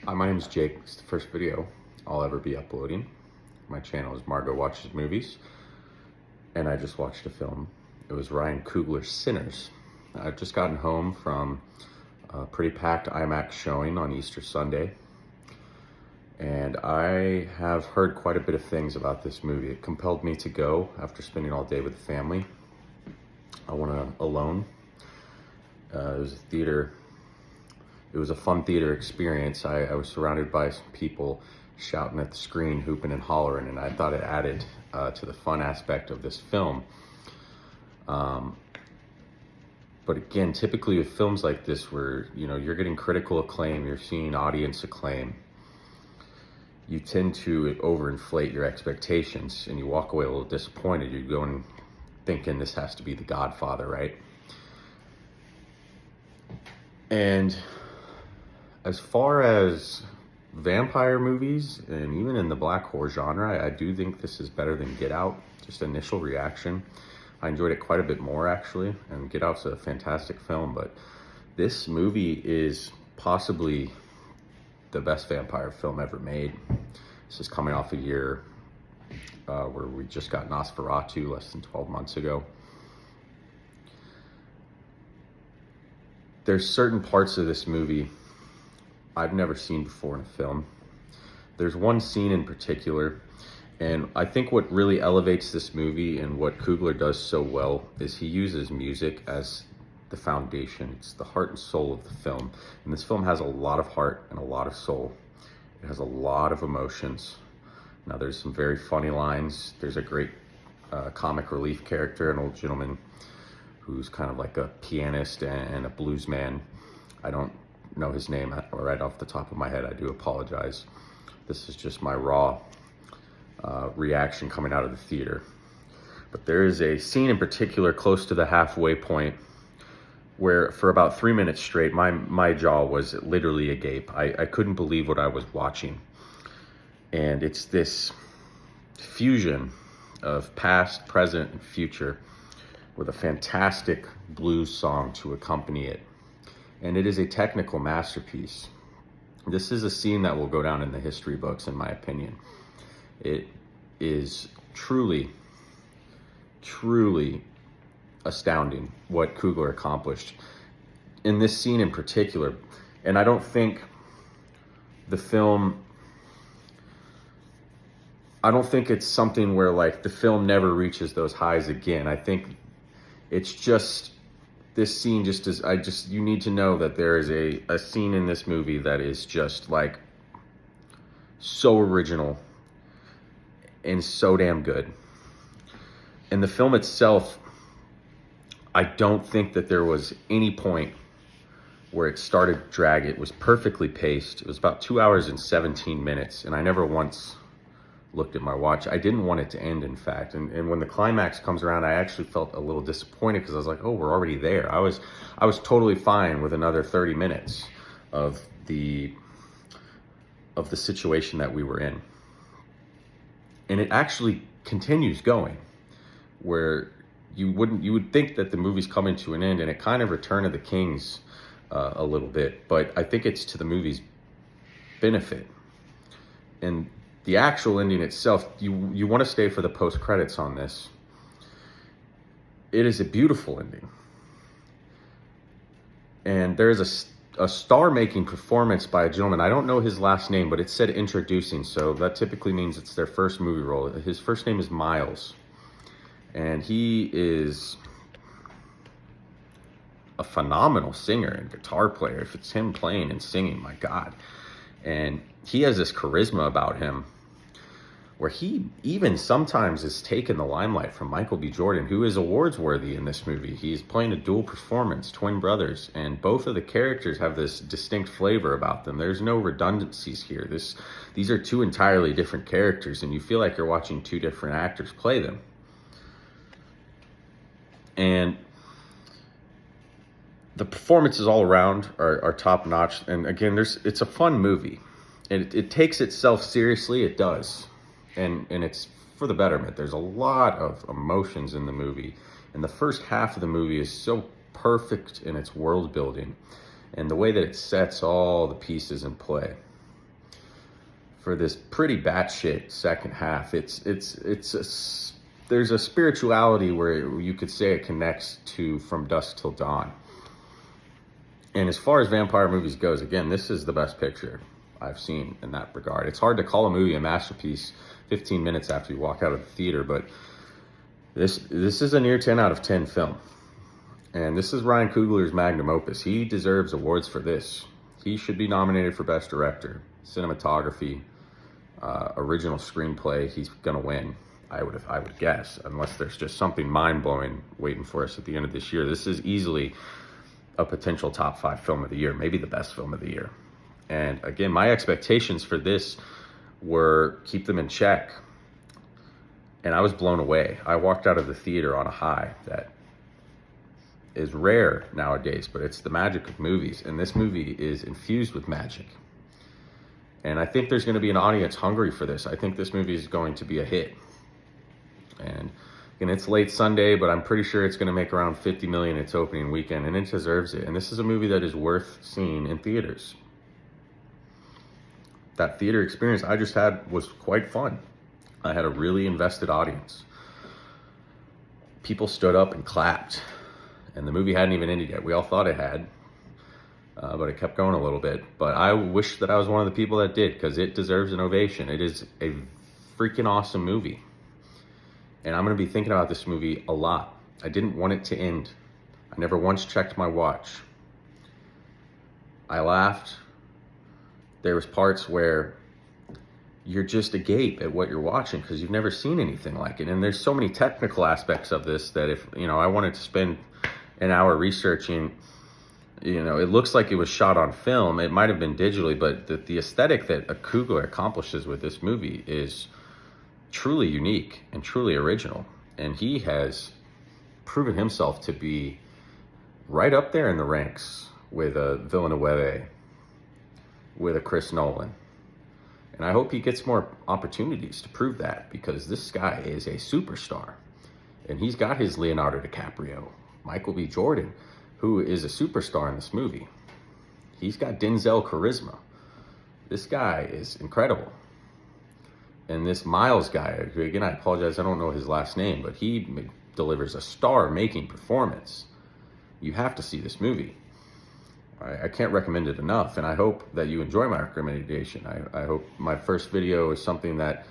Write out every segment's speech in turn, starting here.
Hi, my name is Jake. It's the first video I'll ever be uploading. My channel is Margot Watches Movies, and I just watched a film. It was Ryan Coogler's Sinners. I've just gotten home from a pretty packed IMAX showing on Easter Sunday, and I have heard quite a bit of things about this movie. It compelled me to go after spending all day with the family. I went alone. It was a theater. It was a fun theater experience. I was surrounded by some people shouting at the screen, hooping and hollering, and I thought it added to the fun aspect of this film. But again, typically with films like this where, you're getting critical acclaim, you're seeing audience acclaim, you tend to overinflate your expectations and you walk away a little disappointed. You're going thinking this has to be The Godfather, right? And as far as vampire movies, and even in the black horror genre, I do think this is better than Get Out. Just initial reaction. I enjoyed it quite a bit more, actually, and Get Out's a fantastic film, but this movie is possibly the best vampire film ever made. This is coming off a year where we just got Nosferatu less than 12 months ago. There's certain parts of this movie I've never seen before in a film. There's one scene in particular, and I think what really elevates this movie and what Coogler does so well is he uses music as the foundation. It's the heart and soul of the film. And this film has a lot of heart and a lot of soul. It has a lot of emotions. Now, there's some very funny lines. There's a great comic relief character, an old gentleman who's kind of like a pianist and a blues man. I don't know his name right off the top of my head. I do apologize. This is just my raw reaction coming out of the theater. But there is a scene in particular close to the halfway point where for about 3 minutes straight, my jaw was literally agape. I couldn't believe what I was watching. And it's this fusion of past, present, and future with a fantastic blues song to accompany it. And it is a technical masterpiece. This is a scene that will go down in the history books, in my opinion. It is truly, truly astounding what Coogler accomplished in this scene in particular. And I don't think it's something where like the film never reaches those highs again. I think it's just, this scene just is, you need to know that there is a scene in this movie that is just like so original and so damn good. And the film itself, I don't think that there was any point where it started to drag. It was perfectly paced. It was about 2 hours and 17 minutes, and I never once looked at my watch. I didn't want it to end, in fact. And when the climax comes around, I actually felt a little disappointed because I was like, oh, we're already there. I was totally fine with another 30 minutes of the situation that we were in. And it actually continues going, where you would think that the movie's coming to an end, and it kind of Return of the Kings a little bit, but I think it's to the movie's benefit. And the actual ending itself, you want to stay for the post credits on this. It is a beautiful ending, and there is a star-making performance by a gentleman. I don't know his last name, but it said introducing, so that typically means it's their first movie role. His first name is Miles, and he is a phenomenal singer and guitar player. If it's him playing and singing, my God. And he has this charisma about him where he even sometimes is taking the limelight from Michael B. Jordan, who is awards worthy in this movie. He's playing a dual performance, twin brothers, and both of the characters have this distinct flavor about them. There's no redundancies here. These are two entirely different characters, and you feel like you're watching two different actors play them. And the performances all around are top notch. And again, it's a fun movie, and it takes itself seriously. It does. And it's for the betterment. There's a lot of emotions in the movie. And the first half of the movie is so perfect in its world building and the way that it sets all the pieces in play. for this pretty batshit second half. There's a spirituality where you could say it connects to From Dusk Till Dawn. And as far as vampire movies goes, again, this is the best picture I've seen in that regard. It's hard to call a movie a masterpiece 15 minutes after you walk out of the theater, but this is a near 10 out of 10 film. And this is Ryan Coogler's magnum opus. He deserves awards for this. He should be nominated for Best Director, Cinematography, Original Screenplay. He's gonna win, I would guess, unless there's just something mind-blowing waiting for us at the end of this year. This is easily a potential top 5 film of the year, maybe the best film of the year. And again, my expectations for this were keep them in check. And I was blown away. I walked out of the theater on a high that is rare nowadays, but it's the magic of movies. And this movie is infused with magic. And I think there's going to be an audience hungry for this. I think this movie is going to be a hit. And again, it's late Sunday, but I'm pretty sure it's going to make around 50 million its opening weekend, and it deserves it. And this is a movie that is worth seeing in theaters. That theater experience I just had was quite fun. I had a really invested audience. People stood up and clapped, and the movie hadn't even ended yet. We all thought it had, but it kept going a little bit. But I wish that I was one of the people that did, because it deserves an ovation. It is a freaking awesome movie. And I'm going to be thinking about this movie a lot. I didn't want it to end. I never once checked my watch. I laughed. There was parts where you're just agape at what you're watching because you've never seen anything like it. And there's so many technical aspects of this that if, I wanted to spend an hour researching, it looks like it was shot on film. It might have been digitally, but the aesthetic that Coogler accomplishes with this movie is truly unique and truly original. And he has proven himself to be right up there in the ranks with a Villeneuve, with a Chris Nolan. And I hope he gets more opportunities to prove that, because this guy is a superstar. And he's got his Leonardo DiCaprio, Michael B. Jordan, who is a superstar in this movie. He's got Denzel charisma. This guy is incredible. And this Miles guy, who, again, I apologize, I don't know his last name, but he delivers a star-making performance. You have to see this movie. I can't recommend it enough, and I hope that you enjoy my recommendation. I hope my first video is something that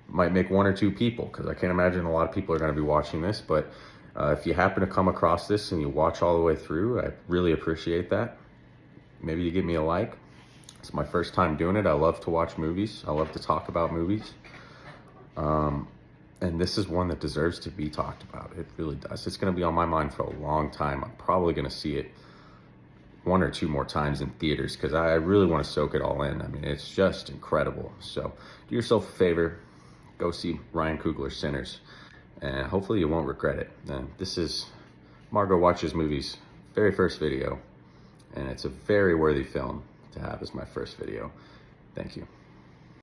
might make 1 or 2 people, because I can't imagine a lot of people are going to be watching this, but if you happen to come across this and you watch all the way through, I really appreciate that. Maybe you give me a like. It's my first time doing it. I love to watch movies. I love to talk about movies. And this is one that deserves to be talked about. It really does. It's going to be on my mind for a long time. I'm probably going to see it 1 or 2 more times in theaters, because I really want to soak it all in. I mean, it's just incredible. So do yourself a favor, go see Ryan Coogler's Sinners, and hopefully you won't regret it. And this is Margot Watches Movies' very first video, and it's a very worthy film to have as my first video. Thank you.